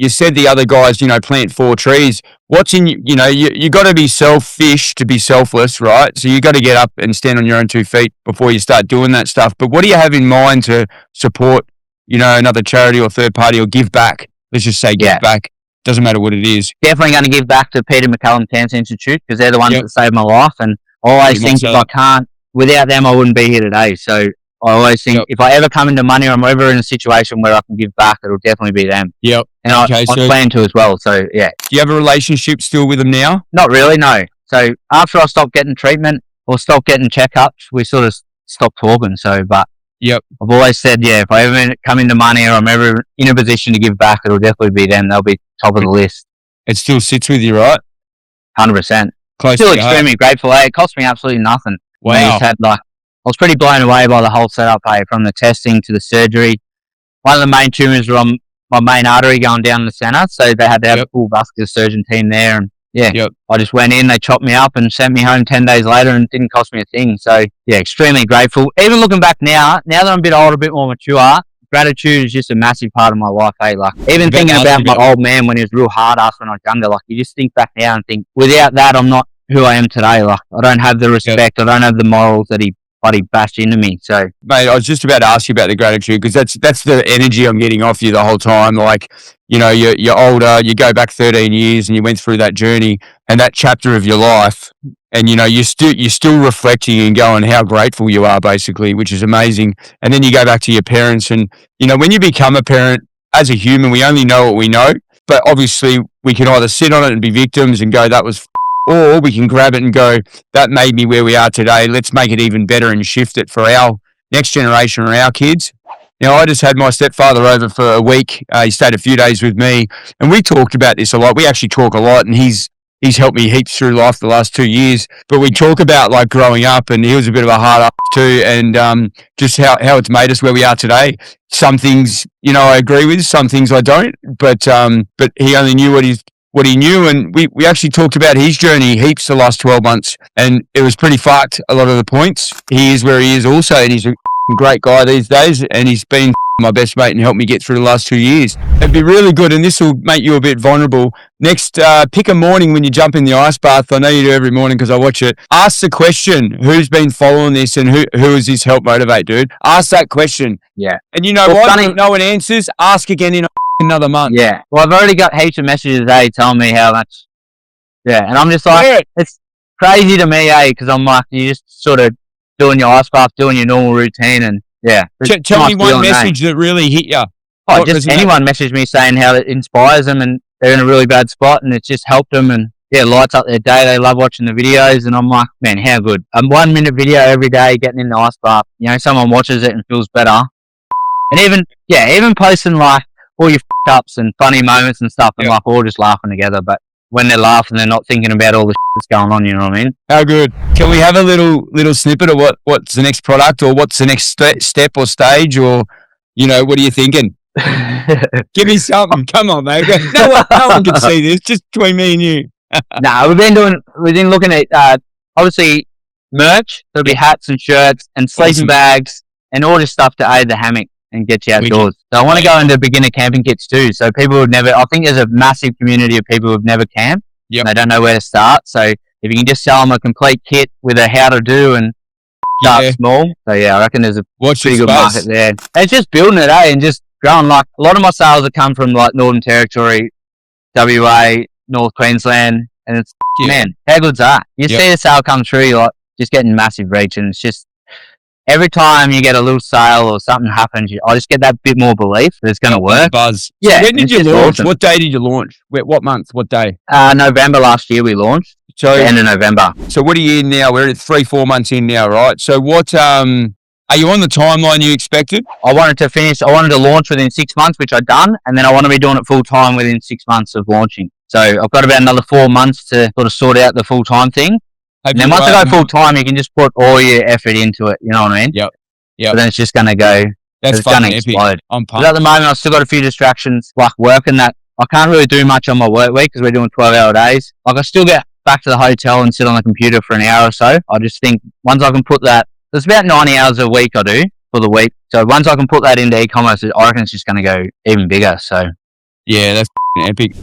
you said the other guys, plant 4 trees. What's in, you got to be selfish to be selfless, right? So you got to get up and stand on your own 2 feet before you start doing that stuff. But what do you have in mind to support, another charity or third party or give back? Let's just say give back. Doesn't matter what it is. Definitely going to give back to Peter McCallum Cancer Institute because they're the ones that saved my life. And I always think if I can't, without them, I wouldn't be here today. So I always think if I ever come into money or I'm ever in a situation where I can give back, it'll definitely be them. Yep. And I plan to as well. So, yeah. Do you have a relationship still with them now? Not really, no. So after I stopped getting treatment or stopped getting checkups, we sort of stopped talking. So, but I've always said, if I ever come into money or I'm ever in a position to give back, it'll definitely be them. They'll be top of the list. It still sits with you, right? 100%. Close still extremely grateful. It cost me absolutely nothing. Wow. I was pretty blown away by the whole setup, from the testing to the surgery. One of the main tumours were on my main artery going down the centre, so they had to have a full vascular surgeon team there. And I just went in, they chopped me up and sent me home 10 days later and it didn't cost me a thing. So, extremely grateful. Even looking back now that I'm a bit older, a bit more mature, gratitude is just a massive part of my life, even thinking about my old man when he was real hard ass when I was younger, you just think back now and think, without that, I'm not who I am today. I don't have the respect, I don't have the morals that he bloody bashed into me. So, mate, I was just about to ask you about the gratitude because that's the energy I'm getting off you the whole time. You're older, you go back 13 years and you went through that journey and that chapter of your life, and you're still reflecting and going how grateful you are, basically, which is amazing. And then you go back to your parents, and when you become a parent as a human, we only know what we know. But obviously, we can either sit on it and be victims and go that was. Or we can grab it and go, that made me where we are today. Let's make it even better and shift it for our next generation or our kids. Now, I just had my stepfather over for a week. He stayed a few days with me, and we talked about this a lot. We actually talk a lot, and he's helped me heaps through life the last 2 years. But we talk about growing up, and he was a bit of a hard up too, and just how it's made us where we are today. Some things, I agree with, some things I don't. But he only knew what he knew, and we actually talked about his journey heaps the last 12 months, and it was pretty fucked a lot of the points. He is where he is also, and he's a great guy these days, and he's been my best mate and helped me get through the last 2 years. It'd be really good, and this will make you a bit vulnerable. Next, pick a morning when you jump in the ice bath. I know you do every morning because I watch it. Ask the question, who's been following this and who has this helped motivate, dude? Ask that question. Yeah. And you know what? If no one answers, ask again in another month. Yeah. Well, I've already got heaps of messages today telling me how much. Yeah. And I'm just it's crazy to me, because I'm you're just sort of doing your ice bath, doing your normal routine. And tell me one message that really hit you. Just anyone messaged me saying how it inspires them and they're in a really bad spot and it's just helped them and lights up their day. They love watching the videos and I'm like, man, how good. A 1 minute video every day getting in the ice bath. Someone watches it and feels better. And even posting all your ups and funny moments and stuff, and we're all just laughing together. But when they're laughing, they're not thinking about all the that's going on. You know what I mean? How good! Can we have a little snippet of what's the next product, or what's the next step or stage, or what are you thinking? Give me something. Come on, mate. No one can see this. Just between me and you. We've been looking at obviously merch. There'll be hats and shirts and sleeping bags and all this stuff to aid the hammock and get you outdoors. So I want to go into beginner camping kits too. So people would never, I think there's a massive community of people who've never camped. Yep. They don't know where to start. So if you can just sell them a complete kit with a how to do and start small. So I reckon there's a pretty good market there. And it's just building it, and just growing. A lot of my sales have come from Northern Territory, WA, North Queensland, and it's, man, how good's that? You see the sale come through, you're just getting massive reach, and it's just, every time you get a little sale or something happens, I just get that bit more belief that it's going to work. Buzz. Yeah. So when did you launch? Awesome. What day did you launch? What month? What day? November last year we launched. So end of November. So what are you in now? We're at 3-4 months in now, right? So what, are you on the timeline you expected? I wanted to launch within 6 months, which I've done. And then I want to be doing it full time within 6 months of launching. So I've got about another 4 months to sort of sort out the full time thing. And then once I go full time, you can just put all your effort into it. You know what I mean? Yep. But then it's just going to go. That's going to explode. I'm pumped. But at the moment, I've still got a few distractions, like working that I can't really do much on my work week because we're doing 12-hour days. I still get back to the hotel and sit on the computer for an hour or so. I just think once I can put that, there's about 90 hours a week I do for the week. So once I can put that into e-commerce, I reckon it's just going to go even bigger. So Yeah, that's epic.